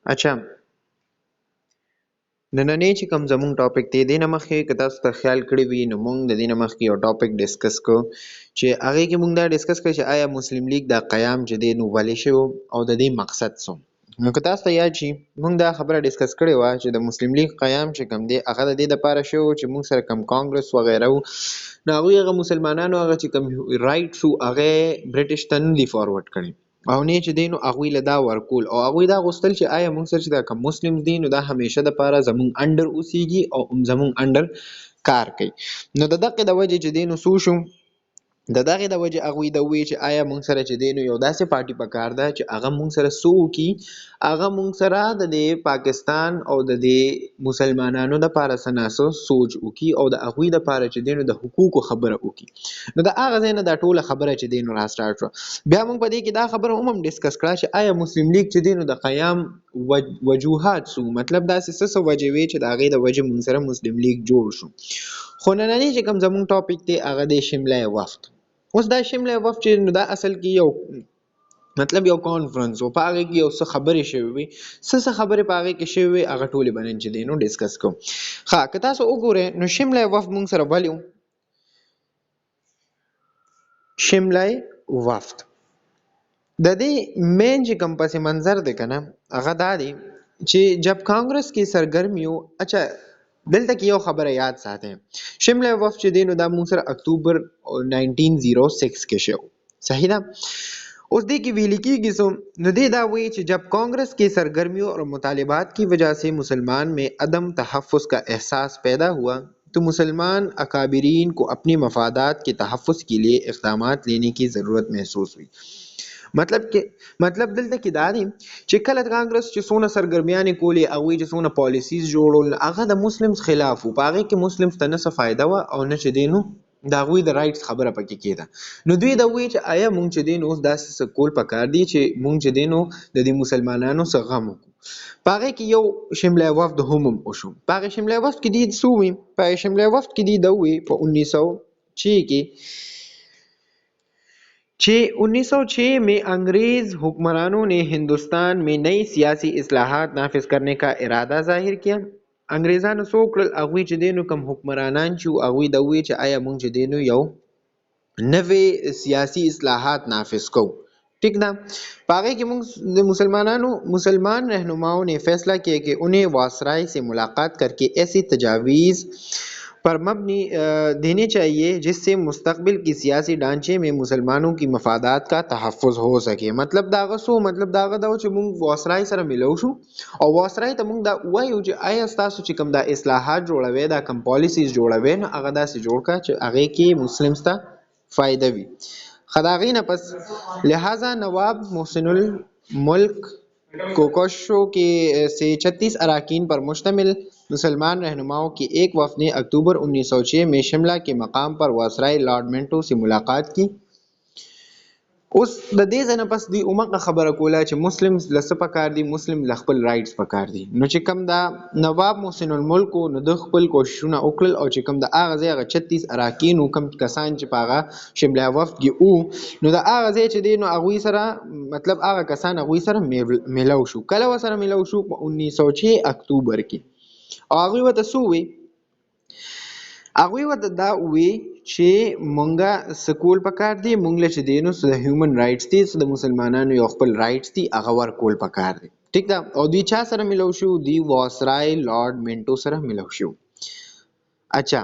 اچھا نننې چې کوم زموږ ټاپک دی دې نه مخکې که تاسو ته خیال کړی وي نو موږ د دې نه مخکې یو ټاپک ډسکس کړو چې هغې کې موږ دا ډسکس کړی چې آیا مسلم لیگ دا قیام چې دی نو ولې شوی او د دې مقصد څه نو که تاسو ته یاد شي موږ دا خبره ډسکس کړې وه چې د مسلم لیگ قیام چې کوم دی هغه د دې دپاره شوی چې موږ سره کوم کانګرس وغیره و نو هغوی هغه مسلمانانو هغه چې کوم رایټس وو هغه برټش ته نه دي فارورډ کړي او نه چې دی نو هغوی له دا ورکول او هغوی دا غوښتل چې آیا موږ سره چې دا کوم مسلمز دي نو دا همیشه دپاره زموږ انډر اوسیږي او زموږ انډر کار کوي نو د دغې د وجې چې دی نو څه وشو د دغې د وجې هغوی دا ووایي چې آیا موږ سره چې دی نو یو داسې پارټي پکار ده چې هغه موږ سره څه وکړي هغه موږ سره د دې پاکستان او د دې مسلمانانو دپاره څه نه څه سوچ وکړي او د هغوی دپاره چې دی نو د حقوقو خبره وکړي نو د هغه ځای نه دا ټوله خبره چې دی نو راسټارټ شوه بیا موږ په دې کې دا خبره هم ډسکس کړه چې آیا مسلم لیگ چې دی نو د قیام وجوهات څه مطلب داسې څه وجې وې چې د هغې د وجې موږ سره مسلم لیگ جوړ شو خو نننی چې کوم زموږ ټاپک دی هغه دی شمله وفد اوس دا شمله وفد چې نو دا اصل کې یو مطلب یو کانفرنس و په هغې کې یو څه خبرې شوې وي څه خبرې په هغې کې شوې وي هغه ټولې به نن چې دی نو ډسکس کوو ښه که تاسو وګورئ نو شمله وفد موږ سره ولې شمله وفد د دې مین چې کوم پس منظر دی که نه هغه دا دی چې جب کانګرس کې سرګرمي و اچھا دلته کې یو خبره یاد ساتئ شمله وفد چې دی نو دا موږ سره اکتوبر 1906 کې شو صحیح ده اس دے کی ویلی کی قسم ندی دا ہوئی کہ جب کانگریس کی سرگرمیوں اور مطالبات کی وجہ سے مسلمان میں عدم تحفظ کا احساس پیدا ہوا تو مسلمان اکابرین کو اپنی مفادات کے تحفظ کے لیے اقدامات لینے کی ضرورت محسوس ہوئی مطلب دلته کې دا دی چې کله کانګرس چې څونه سرګرمیانې کولې هغوی چې څونه پالیسیز جوړول هغه د مسلمز خلاف و په هغې کې مسلمز ته نه څه فایده وه او نه چې دی نو د هغوی د رایټس خبره پکې کېده نو دوی دا وایي چې آیا مونږ چې دی نو اوس داسې څه کول پکار دي چې مونږ چې دی نو د دې مسلمانانو څه غم وکړو په هغې کې یو شمله وفد هم وشو په هغې شمله وفد کې دي څه ووایي په هغې شمله وفد کې دي دا ووایي په 1906 کې कि 1906 में अंग्रेज हुक्मरानों ने हिंदुस्तान में नई सियासी इस्लाहात नाफिज करने का इरादा जाहिर किया انګریزانو څه وکړل هغوی چې دی نو کوم حکمرانان چې هغوی دا ووایي چې آیا موږ چې دی نو یو نوې سیاسي اصلاحات نافذ کوو ٹھیک ना په هغې کې موږ د مسلمان رہنماؤں نے فیصلہ کیا کہ انہیں واسرائے سے ملاقات کر کے ایسی تجاویز پر مبنی دینے چاہیے جس سے مستقبل کی سیاسی ڈھانچے میں مسلمانوں کی مفادات کا تحفظ ہو سکے مطلب داغه سو مطلب داغه دا چې موږ واسرای سره ملو شو او واسرای ته موږ دا وایو چې آیا تاسو چې کوم دا اصلاحات جوړوي دا کوم پالیسیز جوړوي نو هغه داسې جوړ کا چې هغه کې مسلمانز ته فائدہ وي خداغي نه پس لہذا نواب محسن الملک کوکوشو کے سے 36 اراکین پر مشتمل مسلمان رہنماؤں کی ایک وفد نے اکتوبر 1906 میں شملہ کے مقام پر واسرائے لارڈ منٹو سے ملاقات کی اوس د دې ځای نه پس دوی اومقه خبره کوله چې مسلم له څه پکار دي مسلم له خپل رایټس پکار دي نو چې کوم دا نواب محسن الملک نو د خپل کوششونه وکړل او چې کوم د هغه ځای هغه 36 اراکین کوم کسان چې په هغه شمله وفد کې وو نو د هغه ځای چې دی نو هغوی سره مطلب هغه کسان هغوی سره میلو شو کله ورسره میلو شو په 1906 اکتوبر کې او هغوی ورته څه ووایي هغوی ورته دا ووایي چې مونږه سکول پکار دی مونږ له چې دی نو د هیومن رایټس دي د مسلمانانو یو خپل رایټس دي هغه ورکول پکار دی ٹھیک ده او دوی چا سره ملو شو دوی واسرائے لارڈ منٹو سره ملو شو اچھا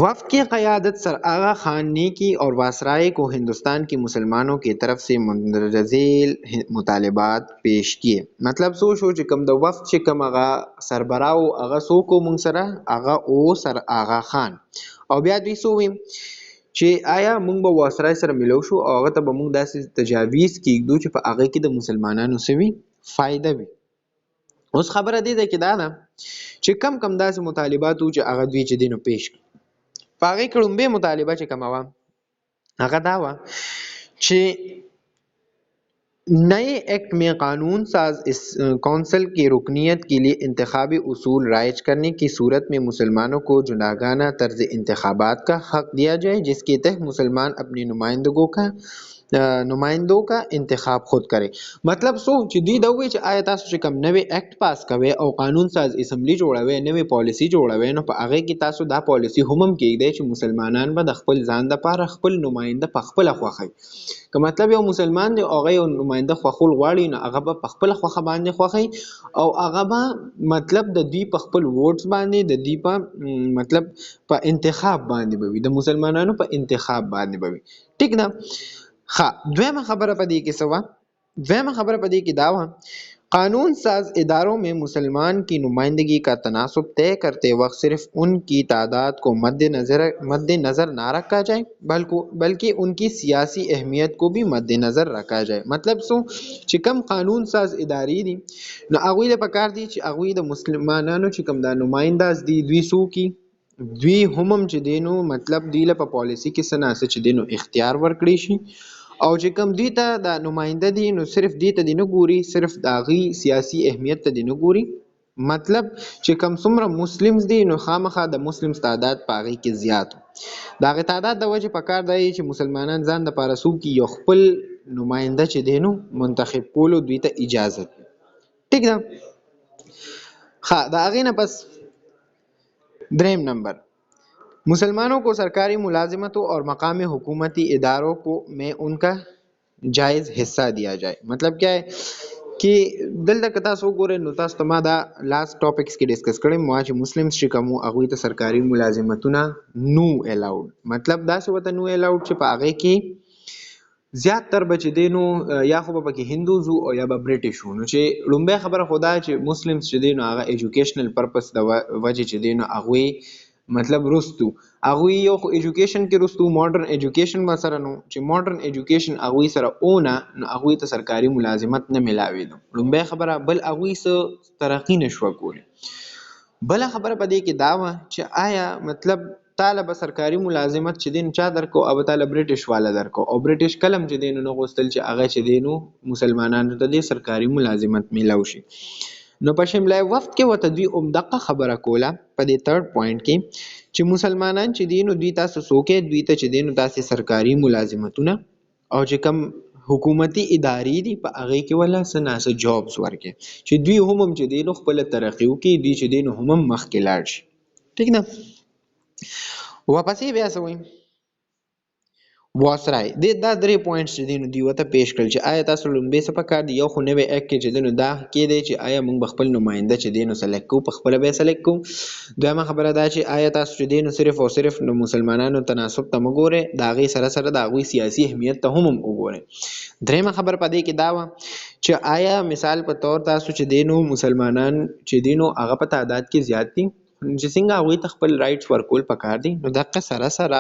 وفد کی قیادت سر آغا خان نے کی اور واسرائے کو ہندوستان کی مسلمانوں کی طرف سے مندرجہ ذیل مطالبات پیش کیے مطلب سو شو چې کوم د وفد چې کوم هغه سربراو هغه څوک مونږ سره هغه او سر آغا خان او بیا دوی څه وایي چې آیا مونږ به واسرای سره ملو شو او هغه ته به مونږ داسې تجاویز کیږدو چې په هغې کې د مسلمانانو څه وي فایده وي اوس خبره دې ده کې دا ده چې کم داسې مطالبات وو چې هغه دوی چې دی نو پیش کړي په هغې کې لومبۍ مطالبه چې کومه وه هغه دا وه چې नए एक्ट में कानून साज इस कौंसिल की रुकनीत के लिए इंतखाबी उसूल राइज करने की सूरत में मुसलमानों को जुदागाना तर्ज इंतखाबात का हक दिया जाए जिसके तहत मुसलमान अपने नुमाइंदगों का नुमाइंदों का इंतखाब खुद करे। मतलब सो چې دوی دا وایي چې آیا تاسو چې کوم نوې اکټ پاس کوئ او قانون ساز اسمبلی جوړوي، نوې پالیسی جوړوي، نو په هغه کې تاسو دا پالیسی هم کېږدئ چې مسلمانان به د خپل ځان لپاره خپل نماینده په خپله خوښوي. که مطلب یو مسلمان دی او هغه یو نماینده خوښول غواړي، نو هغه به په خپله خوښه باندې خوښوي او هغه به مطلب د دوی په خپل ووټس باندې د دوی په مطلب په انتخاب باندې به وي، د مسلمانانو په انتخاب باندې به وي. ټیک ده. دویمه خبره په دې کې څه وه؟ دویمه خبره په دې کې دا وه، قانون ساز اداروں میں مسلمان کی نمائندگی کا تناسب طے کرتے وقت صرف ان کی تعداد کو مد نظر نہ رکھا جائے بلکہ ان کی سیاسی اہمیت کو بھی مد نظر رکھا جائے. مطلب سو چې کم قانون ساز ادارې دي، نو هغوی له پکار دي چې هغوی د مسلمانانو چې کم دا نماینداز دي، دوی څو کی دوی هم چې دی نو مطلب دوی له په پالیسي کې څه نه څه چې دی نو اختیار ورکړی شي، او چې کوم دوی ته د نماینده دي نو صرف دوی ته دی نه ګوري، صرف د هغې سیاسي اهمیت ته دی نه ګوري. مطلب چې کوم څومره مسلمز دي نو خامخا د مسلمز تعداد په هغې کې زیات و. د هغې تعداد د وجې پکار دی چې مسلمانان ځان دپاره څوکي یو خپل نماینده چې دی نو منتخب کولو دوی ته اجازت وي. ټیک ده. د هغې نه پس دریم نمبر، مسلمانوں کو سرکاری ملازمتوں اور مقامی حکومتی اداروں میں ان کا جائز حصہ دیا جائے. مطلب کیا ہے چې دلته که تاسو وګورئ نو تاسو ته ما دا لاست ټاپکس کې ډسکس کړی ما چې مسلمز چې کوم وو هغوی ته سرکاري ملازمتونه نو الاؤډ. مطلب داسې ورته نو الاؤډ چې په هغې کې زیات تر به چې دی نو یا خو به پکې هندوز وو او یا به برټش وو. نو چې لومبۍ خبره خو دا چې مسلمز چې دی نو هغه ایجوکیشنل پرپس د وجې چې دی نو هغوی مطلب رستو، هغوی یو خو ایجوکیشن کې رستو، ماډرن ایجوکیشن به سره نو چې ماډرن ایجوکیشن هغوی سره اونه نو هغوی ته سرکاري ملازمت نه میلاوېدو. لومبۍ خبره. بل هغوی څه ترقي نه شوه کولی. بله خبره په دې کې دا وه چې آیا مطلب تاله به سرکاري ملازمت چې دی نو چا درکو، او به تاله برټش والا درکو، او برټش کله هم چې دی نو نه غوښتل چې هغه چې دی نو مسلمانانو ته دې سرکاري ملازمت میلاو شي. نو په شملای وفد کې ورته دوی همدغه خبره کوله په دې تھرډ پوینټ کې چې مسلمانان چې دي نو دوی تاسو څوک دوی ته چې دی نو تاسې سرکاري ملازمتونه او چې کوم حکومتي ادارې دي په هغې کې وله څه نه څه جابس ورکړي چې دوی هم چې دی نو خپله ترقي وکړي، دوی چې دی نو هم مخکې لاړ شي. ټیک ده. واپسې بیا څه وایي؟ واسرای دا درې پوینټس چې دي نو دوی ورته پیش کړل چې آیا تاسو لومبۍ څه پکار دي. یو خو نوی اکټ کې چې دی نو دا کېدی چې آیا موږ به خپل نماینده چې دی نو سلیکټ کوو، په خپله به یې سلیکټ کوو. دویمه خبره دا چې آیا تاسو چې دی نو صرف او صرف نو مسلمانانو تناسب ته مه ګورئ، د هغې سره سره د هغوی سیاسي اهمیت ته هم وګورئ. دریمه خبره په دې کې دا وه چې آیا مثال په طور تاسو چې دی نو مسلمانان چې دی نو هغه په تعداد کې زیات دي چې څنګه هغوی ته خپل رایټس ورکول پکار دي، نو دقه سره سره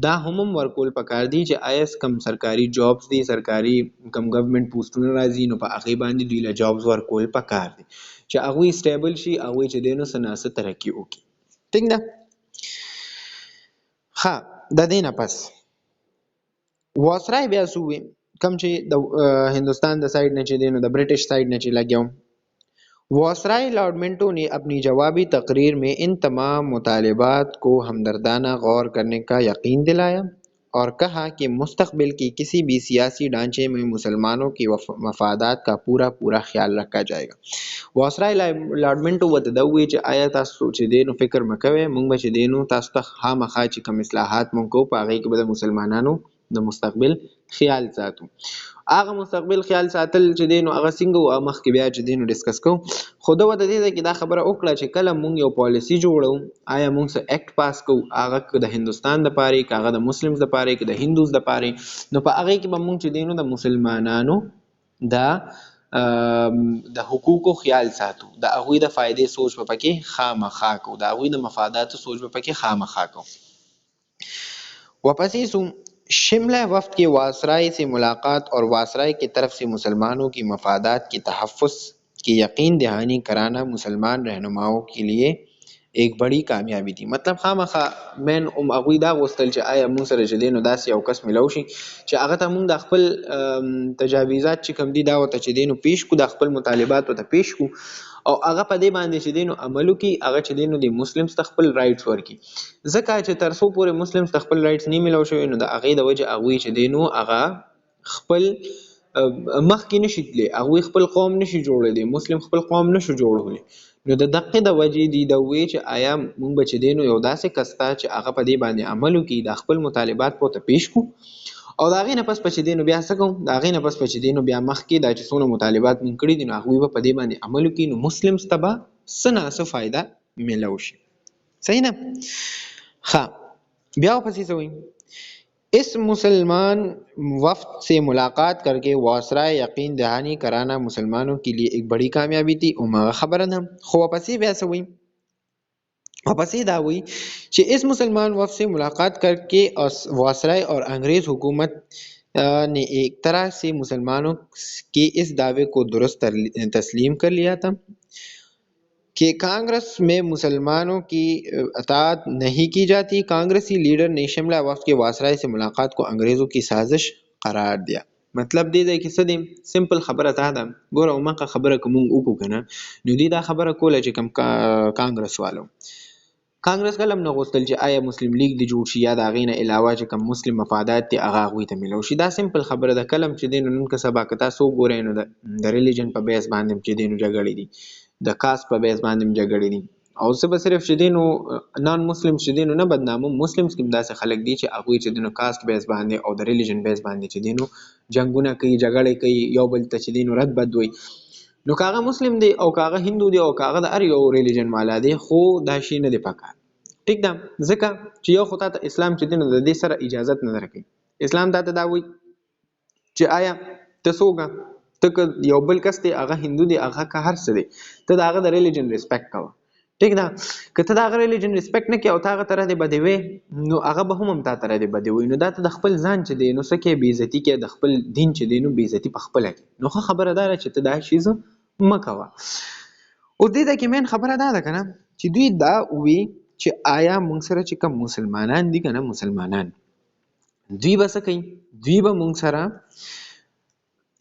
دا هم ورکول پکار دي چې آیا کم سرکاري جابس دي، سرکاري کم ګورنمنټ پوسټونه راځي، نو په هغې باندې دوی له جابس ورکول پکار دي چې هغوی سټیبل شي، هغوی چې دی نو څه نه څه ترقي وکړي. ټیک ده. د دې نه پس واسرای بیا څه ووایي، کوم چې د هندوستان د سایډ نه چې دی نو د برټش سایډ نه چې لګیا واسرائے لارڈمنٹو نے اپنی جوابی تقریر میں ان تمام مطالبات کو ہمدردانہ غور کرنے کا یقین دلایا اور کہا کہ مستقبل کی کسی بھی سیاسی ڈھانچے میں مسلمانوں کی مفادات کا پورا خیال رکھا جائے گا. واسرائے لارډمنټو ورته دا ووایي چې آیا تاسو چې دی نو فکر مه کوئ، موږ به چې دی نو تاسو ته خامخا چې کوم اصلاحات موږ کوو په هغې کې به د مسلمانانو د مستقبل خیال ساتو. هغه مستقبل خیال ساتل چې دی نو هغه څنګه وو، مخکې بیا چې دی نو ډسکس کوو. خو ده ورته دې ځای کې دا خبره وکړه چې کله موږ یو پالیسي جوړو، آیا موږ څه اکټ پاس کوو، هغه که د هندوستان دپاره که هغه د مسلمز دپاره که د هندوز دپاره، نو په هغې کې به موږ چې دی نو د مسلمانانو د حقوقو خیال ساتو، د هغوی د فایدې سوچ به پکې خامخا کوو، د هغوی د مفاداتو سوچ به پکې خامخا کوو. واپسی سو شملہ وفد کی واسرائے سے ملاقات اور واسرائے کی طرف سے مسلمانوں کی مفادات کی تحفظ کی یقین دہانی کرانا مسلمان رہنماؤں کے لیے ایک بڑی کامیابی تھی. مطلب خامخا مین هغوی دا غوښتل چې آیا موږ سره چې دی نو داسې یو کس میلاو شي چې هغه ته موږ د خپل تجاویزات چې کوم دي دا ورته چې دی نو پیش کړو، د خپل مطالبات ورته پیش کړو او هغه په دې باندې چې دی نو عمل وکړي، هغه چې دی نو د مسلمز ته خپل رایټس ورکړي. ځکه چې تر څو پورې مسلمز ته خپل رایټس نه میلاو شوي نو د هغې د وجې هغوی چې دی نو هغه خپل مخکې نشي تللی، هغوی خپل قوم نشي جوړولی، مسلم خپل قوم نشو جوړولی. نو د دقې د وجې دی د وی چې آیا مونږ به چې دی نو یو داسې کس ته چې هغه په دې باندې عمل وکړي، د خپل مطالبات پورته پیش کړو، او د هغې نه پس به چې دی نو بیا څه کوو، د هغې نه پس به چې دی نو بیا مخکې دا چې څونه مطالبات مونږ کړي دي نو هغوی به په دې باندې عمل وکړي، نو مسلمز ته به څه نه څه فایده میلو شي. صحیح نه؟ ښه، بیا ورپسې څه وایي؟ इस मुसलमान वफ्द से मुलाकात करके वासरा यकीन दहानी कराना मुसलमानों के लिए एक बड़ी कामयाबी थी. उमा खबर हम खो वापसी वैसे हुई वापसी दा हुई कि इस मुसलमान वफ्द से मुलाकात करके वासरा और अंग्रेज़ हुकूमत ने एक तरह से मुसलमानों के इस दावे को दुरुस्त तस्लीम कर लिया था कि कांग्रेस में मुसलमानों की अताअत नहीं की जाती. कांग्रेसी लीडर ने शिमला वफ्द के वासराय से मुलाकात को अंग्रेज़ों की साजिश करार दिया. मतलब دې ځای کې څه دی؟ سمپل خبره دا ده، ګوره اومقه خبره که مونږ وکړو که نه، نو دوی دا خبره کوله چې کوم کانګرس والو کانګرس کله هم نه غوښتل چې آیا مسلم لیگ دې جوړ شي یا د هغې نه علاوه چې کوم مسلم مفادات دي هغه هغوی ته میلو شي. دا سمپل خبره ده. کله هم چې دی نو نن که سبا که تاسو وګورئ نو د ریلیجن په بیس باندې چې دی نو جګړې دي، د کاست په بیس باندې جګړې دي، او څه به صرف چې دی نو نان مسلم چې دی نو نه بدنامو، مسلمز کې هم داسې خلک دي چې هغوی چې دی نو کاست بیس باندې او د ریلیجن بیس باندې چې دی نو جنګونه کوي، جګړې کوي، یو بل ته چې دی نو رد بد وایي. نو که هغه مسلم دی او که هغه هندو دی او که هغه د هر یو ریلیجن والا دی، خو دا شی نه دی پکار. ټیک ده؟ ځکه چې یو خو تاته اسلام چې دی نو د دې سره اجازت نه درکوي. اسلام تاته دا وایي چې آیا ته څوک ته که یو بل کس دی هغه هندو دی هغه که هر څه دی، ته د هغه د ریلیجن ریسپیکټ کوه. ټیک ده؟ که ته د هغه ریلیجن ریسپیکټ نه کوې او ته هغه ته ردې بدې وې، نو هغه به هم تا ته ردې بدې وایي. نو دا ته د خپل ځان چې دی نو څه کوې، بېعزتي کوې، د خپل دین چې دی نو بېعزتي په خپله کوې. نو ښه خبره دا ده چې ته دا شیز مه کوه. اوس دې ځای کې مین خبره دا ده که نه چې دوی دا ووي چې آیا مونږ سره چې کوم مسلمانان دي که نه، مسلمانان دوی به څه کوي؟ دوی به مونږ سره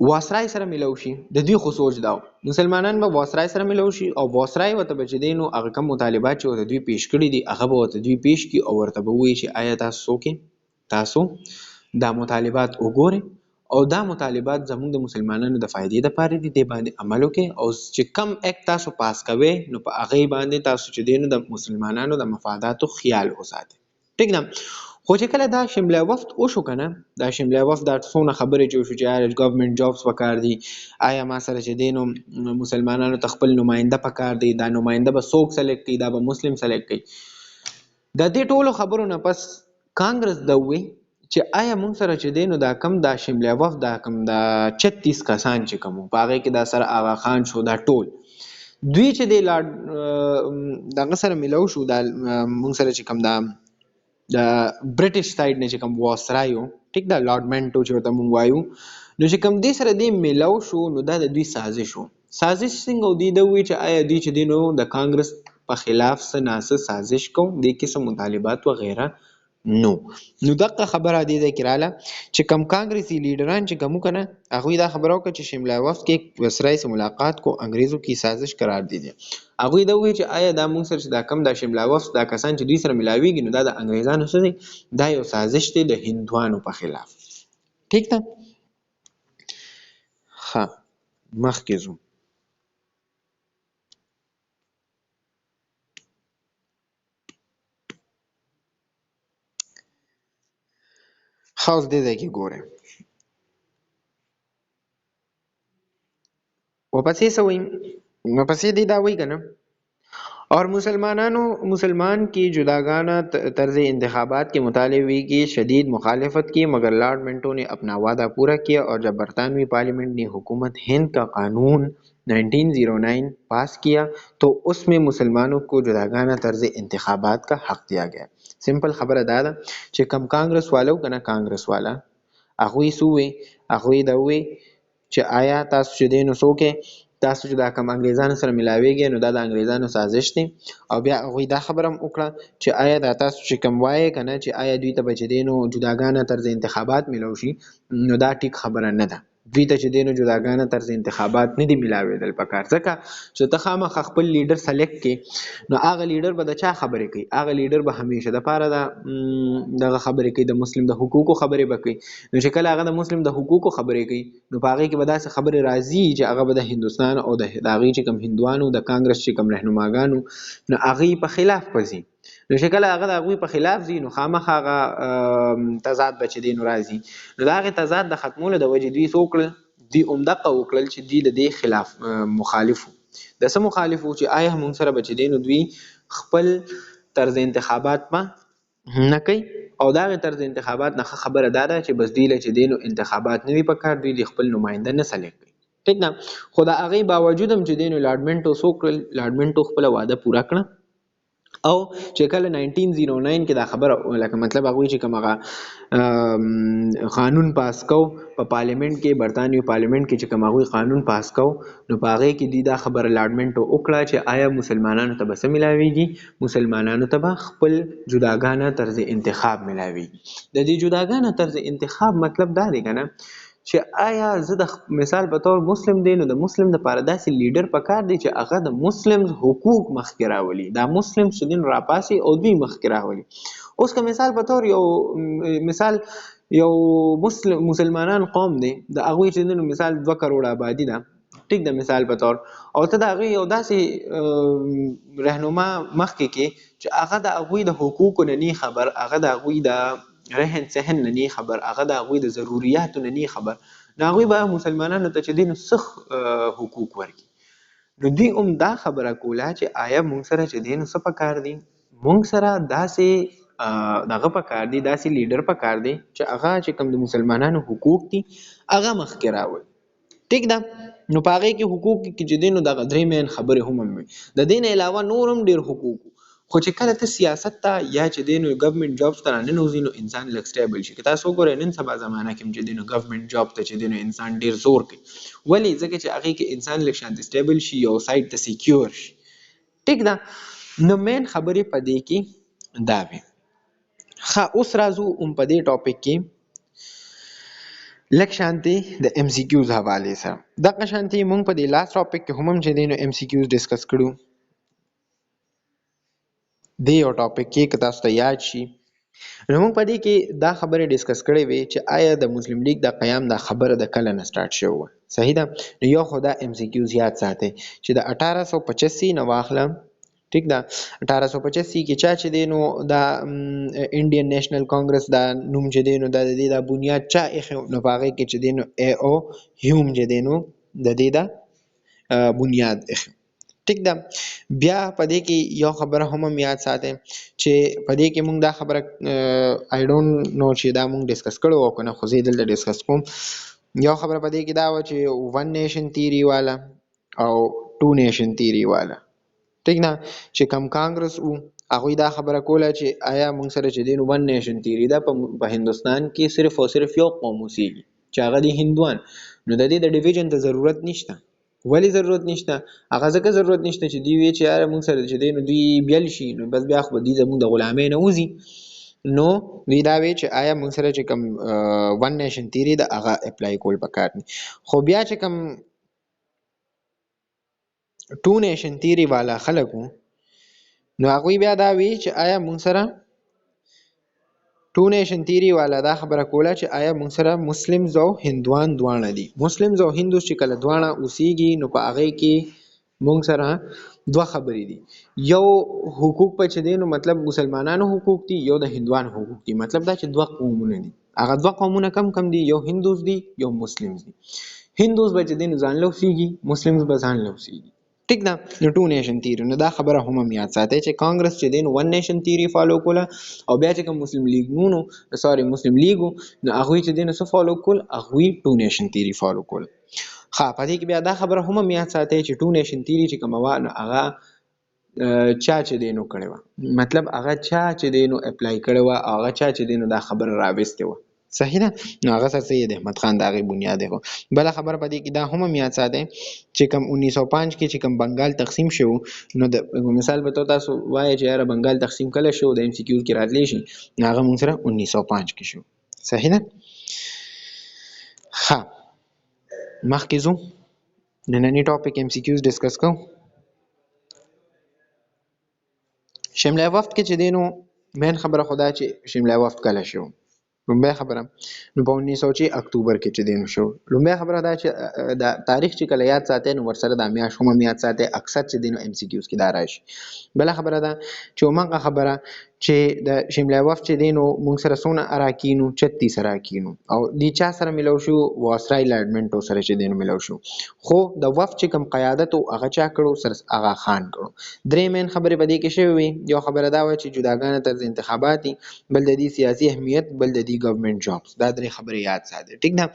واسرای سره ملو شي. د دوی خو سوچ دا مسلمانان به واسرای سره ملو شي او واسرای ورته به چې دی نو هغه کوم مطالبات چې ورته دوی پیش کړي دي هغه به ورته دوی پیش کړي او ورته به ووایي چې آیا تاسو څوک یې، تاسو دا مطالبات وګورئ او دا مطالبات زموږ د مسلمانانو د فایدې دپاره دي، دې باندې عمل وکړئ او چې کم اکټ تاسو پاس کوئ نو په هغې باندې تاسو چې دی نو د مسلمانانو د مفاداتو خیال وساتئ. ټیک ده؟ خو چې کله دا شمله وفد وشو که نه، دا شمله وفد دا څونه خبرې چې وشو چې آیا ګورنمنټ جابس پکار دي، آیا ما سره چې دی نو مسلمانانو ته خپل نماینده پکار دی، دا نماینده به څوک سلیکټ کوي، دا به مسلم سلیکټ کوي. د دې ټولو خبرو نه پس کانګرس دا ووی چې آیا مونږ سره چې دی نو دا کم دا شمله وفد دا کم دا 36 کسان چې کوم په هغې کې دا سره آغا خان شو، دا ټول دوی چې دی دغه سره میلو شو، دا مونږ سره چې کوم دا د برټش سایډ نه چې کوم واسرایو، ټیک ده، لارډ منټو چې ورته مونږ وایو، نو چې کوم دې سره دې میلاو شو نو دا د دوی سازش و. سازش څنګه و؟ دوی دا ووایي چې آیا دوی چې دی نو د کانګرس په خلاف څه ناسه سازش کوو، دې کې څه مطالبات وغیره نو. نو دغه خبره دې ځای کې راله چې کوم کانګرسي لیډران چې کوم که نه هغوی دا خبره وکړه چې شمله وفد کې وسرای سے ملاقات کو انګریزوں کی سازش قرار دیدی. هغوی دا ووایي چې آیا دا مونږ سره چې دا کم دا شمله وفد دا کسان چې دوی سره ملاویږي نو دا د انګریزانو څه دی، دا یو سازش دی د هندوانو په خلاف. ټیک ده؟ ښه، مخکې ځو. ښه، اوس دې ځای کې ګورئ واپسې څه وایي، واپسې دې دا وایي که نه، और मुसलमान की जुदागाना तर्ज इंतखाबात के मुतालबे की शदीद मुखालफत की, मगर लॉर्ड मिंटो ने अपना वादा पूरा किया और जब बरतानवी पार्लियामेंट ने हुकूमत हिंद का कानून 1909 पास किया तो उसमें मुसलमानों को जुदागाना तर्ज इंतखाबात का हक दिया गया. सिंपल खबर अदा दा چې کم کانګرس والو کنه کانګرس والا هغوی سوې هغوی دا وې چې آیا تاسو چې دی نو څوک تاسو چې دا کوم انګریزانو سره ملاویږئ نو دا د انګریزانو سازش دی. او بیا هغوی دا خبره هم وکړه چې آیا دا تاسو چې کوم وایې که نه چې آیا دوی ته به چې دی نو جداګانه طرز انتخابات میلو شي، نو دا ټیک خبره نه ده. دوی ته چې دی نو جداګانه طرز انتخابات نه دي ملاوېدل پکار، ځکه چې ته خامخا خپل لیډر سلیکټ کې نو هغه لیډر به د چا خبرې کوي؟ هغه لیډر به همیشه د پاره دغه خبرې کوي، د مسلم د حقوقو خبرې به کوي. نو چې کله هغه د مسلم د حقوقو خبرې کوي نو په هغې کې به داسې خبرې راځي چې هغه به د هندوستان او د هغې چې کوم هندوانو د کانګرس چې کوم رهنماګانو نو هغې په خلاف به ځي. نو چې کله هغه د هغوی په خلاف ځي نو خامخا هغه تضاد به چې دی نو راځي. نو د هغې تضاد د ختمولو د وجې دوی څه وکړل؟ دوی همدغه وکړل چې دوی د دې خلاف مخالف وو. د څه مخالف وو؟ چې آیا موږ سره به چې دی نو دوی خپل طرز انتخابات ما نه کوي، او دا غي طرز انتخابات نه خبره دا ده چې بس دوی له چې دی نو انتخابات نه وي پکار، دوی د خپل نماینده نه سلیکټ کوي. ټیک ده. خو د هغې باوجود هم چې دی نو لارډ منټو څه وکړل؟ لارډ منټو خپله وعده پوره کړه، او چې کله 1909 کې دا خبره لکه مطلب هغوی چې کوم هغه قانون پاس کو په پارلیمنت کې، برطانوي پارلیمنت کې چې کوم هغوی قانون پاس کو نو په هغې کې دوی دا خبره لارډ منټو وکړه چې آیا مسلمانانو ته به څه ملاویږي؟ مسلمانانو ته به خپل جداګانه طرز انتخاب ملاویږي. د دې جداګانه طرز انتخاب مطلب دا دی که نه چې آیا زه د مثال په طور مسلم دی نو د مسلم دپاره داسې لیډر پکار دی چې هغه د مسلم حقوق مخکې راولي، دا مسلم چې دین راپاسي او دوی مخکې راولي. اوس که مثال په طور یو مسلمانان قوم دی، د هغوی چې دین مثال 2 کروڑ آبادي ده، ټیک د مثال په طور، او ته د هغوی یو داسې رهنما مخکې کې چې هغه د هغوی د حقوقو نه نی خبر، هغه د هغوی د رهن سهن نه نی خبر، هغه د هغوی د ضروریاتو نه نی خبر، نو هغوی به مسلمانانو ته چې دی نو څه حقوق ورکړي. نو دوی هم دا خبره کوله چې آیا موږ سره چې دی نو څه پکار دی؟ موږ سره داسې دغه پکار دی، داسې لیډر پکار دی چې هغه چې کوم د مسلمانانو حقوق دي هغه مخکې راوړي. ټیک ده. نو په هغې کې حقوق کې چې دی نو دغه 3 مین خبرې هم وي. د دې نه علاوه نور هم ډېر حقوق، خو چې کله ته سیاست ته یا چې دی نو ګورنمنټ جابس ته راننوځي نو انسان لږ سټیبل شي. که تاسو وګورئ نن سبا زمانه کې چې دی نو ګورنمنټ جاب ته چې دی نو انسان ډېر زور کوي. ولې؟ ځکه چې هغې کې انسان لږ شانتې سټیبل شي، یو سایډ ته سیکیور شي. ټیک ده. نو مین خبرې په دې کې دا وي. ښه، اوس راځو په دې ټاپک کې لږ شانتې د ایم سی کیوز حوالې سره. دغه شانتې موږ په دې لاست ټاپک کې هم چې دی نو ایم سی کیوز ډسکس کړو. دې یو ټاپک کې که تاسو ته یاد شي نو موږ په دې کې دا خبرې ډسکس کړې وې چې آیا د مسلم لیگ د قیام دا خبره د کله نه سټارټ شوې وه. صحیح ده. نو یو خو دا ایم سی کیوز یاد ساتئ چې د 1885 نه واخله. ټیک ده. 1885 کې چا چې دی نو دا انډین نیشنل کانګرس دا نوم چې دی نو د دې دا بنیاد چا ایښی نو په هغې کې چې دی نو ای او هیوم چې دی نو د دې دا بنیاد ایښی. ټیک ده. بیا په دې کې یو خبره هم یاد ساتئ چې په دې کې موږ دا خبره آی ډونټ نو چې دا موږ ډسکس کړو او که نه، خو زه یې دلته ډسکس کوم. یو خبره په دې کې دا وه چې 1 نیشن تیري والا او 2 نیشن تیري والا. ټیک ده. چې کم کانګرس وو هغوی دا خبره کوله چې آیا موږ سره چې دی نو 1 نیشن تیري ده، په هندوستان کې صرف او صرف یو قوم اوسیږي چې هغه دی هندوان. نو د دې د ډیویژن ته ضرورت نشته. ولی ضرورت نشته؟ هغه ځکه ضرورت نشته چې دوی وی چې یاره موږ سره چې دی نو دوی بیل شي نو بس بیا خو به دوی زموږ د غلامۍ نه وځي. نو دوی دا وی چې آیا موږ سره چې کوم 1 نیشن تیري ده هغه اپلای کول پکار دي. خو بیا چې کوم 2 نیشن تیري والا خلک وو نو هغوی بیا دا وی چې آیا موږ سره 2 نیشن تیري والا دا خبره کوله چې آیا موږ سره مسلمز او هندوان دواړه دي. مسلمز او هندوس چې کله دواړه اوسیږي نو په هغې کې موږ سره 2 خبرې دي. یو حقوق په چې دی نو مطلب مسلمانانو حقوق دي، یو د هندوانو حقوق دي. مطلب دا چې 2 قومونه دي. هغه 2 قومونه کم دي؟ یو هندوس دي، یو مسلمز دي. هندوس به چې دی نو ځان له اوسیږي، مسلمز به ځان له اوسیږي. ټیک ده. نو 2 نیشن تیري. نو دا خبره هم یاد ساتئ چې کانګرس چې دی نو 1 نیشن تیري فالو کوله، او بیا چې کوم مسلم لیگ نو نو هغوی چې دی نو څه فالو کول؟ هغوی 2 نیشن تیري فالو کول. ښه، په دې کې بیا دا خبره هم یاد ساتئ چې 2 نیشن تیري چې کومه وه نو هغه چا چې دی نو کړې وه، مطلب هغه چا چې دی نو اپلای کړې وه، هغه چا چې دی نو دا خبره راوستې وه. صحیح ده. نو هغه سر سید احمد خان د هغې بنیاد دی. بله خبره په دې کې دا هم یاد ساتئ چې کوم 1905 کې چې کوم بنګال تقسیم شو نو د مثال به تاسو وایئ چې یاره بنګال تقسیم کله شو، د ایم سی کیوز کې راتلی شي، نو هغه موږ سره 1905 کې شو. صحیح ده. ښه، مخکې ځو نننی ټاپک ایم سی کیوز ډسکس کوو. شملای وفد کې چې دی نو مین خبره خو دا چې شملای وفد کله شو. لومبۍ خبره نو په 1906 اکتوبر کې چې دی نو شو. لومبۍ خبره دا چې د تاریخ چې کله یاد ساتئ نو ورسره د میاشت هم یاد ساتئ، اکثر چې دی نو ایم سی کیوز کې دا راشي. بله خبره ده چې همغه خبره چې د شملای وفد چې دی نو موږ سره څونه اراکین وو، 36 اراکین وو او دې چا سره میلاو شو؟ واسرای لارډمنټو سره چې دی نو میلاو شو. خو د وفد چې کوم قیادت وو هغه چا کړو؟ سر آغا خان کړو. درې مین خبرې په دې کې شوې وي. یو خبره دا وه چې جداګانه طرز انتخابات دي، بل د دې سیاسي اهمیت، بل د دې ګورنمنت جابس. دا درې خبرې یاد ساتئ. ټیک ده.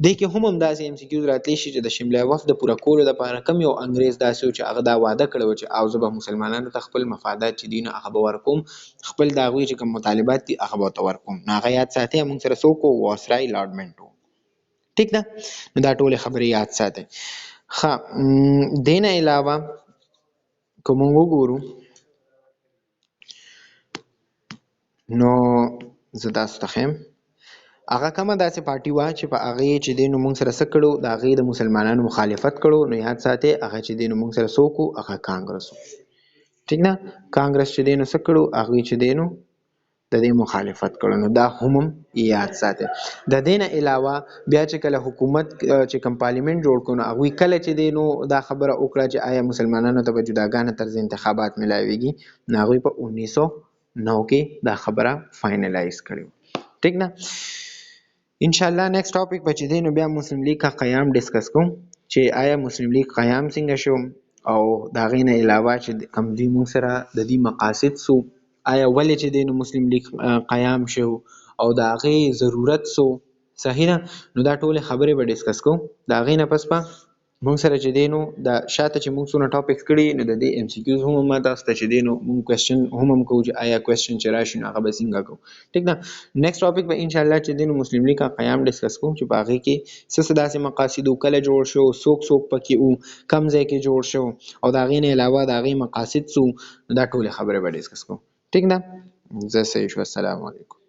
دې کې هم همداسې ایم سی کیوز راتلی شي چې د شملای وفد د پوره کولو دپاره کوم یو انګریز داسې و چې هغه دا واده کړی و چې او زه به مسلمانانو ته خپل مفادات چې دي نو هغه به ورکوم، خپل د هغوی چې کوم مطالبات دي هغه به ورته ورکوم. نو هغه یاد ساتئ. موږ سره څوک و؟ واسرای لارډمنټ و. ټیک ده. نو دا ټولې خبرې یاد ساتئ. ښه، دې نه علاوه که موږ وګورو نو زه تاسو ته ښیم هغه کومه داسې پارټي وه چې په هغې چې دی نو موږ سره څه کړو؟ د هغې د مسلمانانو مخالفت کړو. نو یاد ساتئ هغه چې دی نو موږ سره څوک و؟ هغه کانګرس و. ټیک ده. کانګرس چې دی نو څه کړو؟ هغوی چې دی نو د دې مخالفت کړو. نو دا هم یاد ساتئ. د دې نه علاوه بیا چې کله حکومت چې کوم پارلیمنت جوړ کړو نو هغوی کله چې دی نو دا خبره وکړه چې آیا مسلمانانو ته به جداګانه طرز انتخابات میلاویږي، نو هغوی په 1909 کې دا خبره فاینلایز کړې. ټیک ده. انشاءالله نیکسٹ ټاپک به چې دی نو بیا مسلم لیگ کا قیام ډسکس کوم چې آیا مسلم لیگ قیام څنګه شو او د هغې نه علاوه چې کوم دوی موږ سره د دې مقاصد څو، آیا ولې چې دی نو مسلم لیگ قیام شو او د هغې ضرورت څو. صحیح ده. نو دا ټولې خبرې به ډسکس کوو. د هغې نه پس به موږ سره چې دی نو د شاته چې موږ څونه ټاپکس کړي نو د دې ایم سی کیوز هم ما تاسو ته چې دی نو موږ کوېسچن هم کوو چې آیا کوېسچن چې راشي نو هغه به څنګه کوو. ټیک ده. نیکسٹ ټاپک به انشاءالله چې دی نو مسلم لیگ کا قیام ډسکس کوو چې په هغې کې څه داسې مقاصد وو، کله جوړ شو، څوک څوک پکې وو، کم ځای کې جوړ شو او د هغې نه علاوه د هغې مقاصد څه وو. نو دا ټولې خبرې به ډسکس کوو. ټیک ده. زه صحیح شو. السلام علیکم.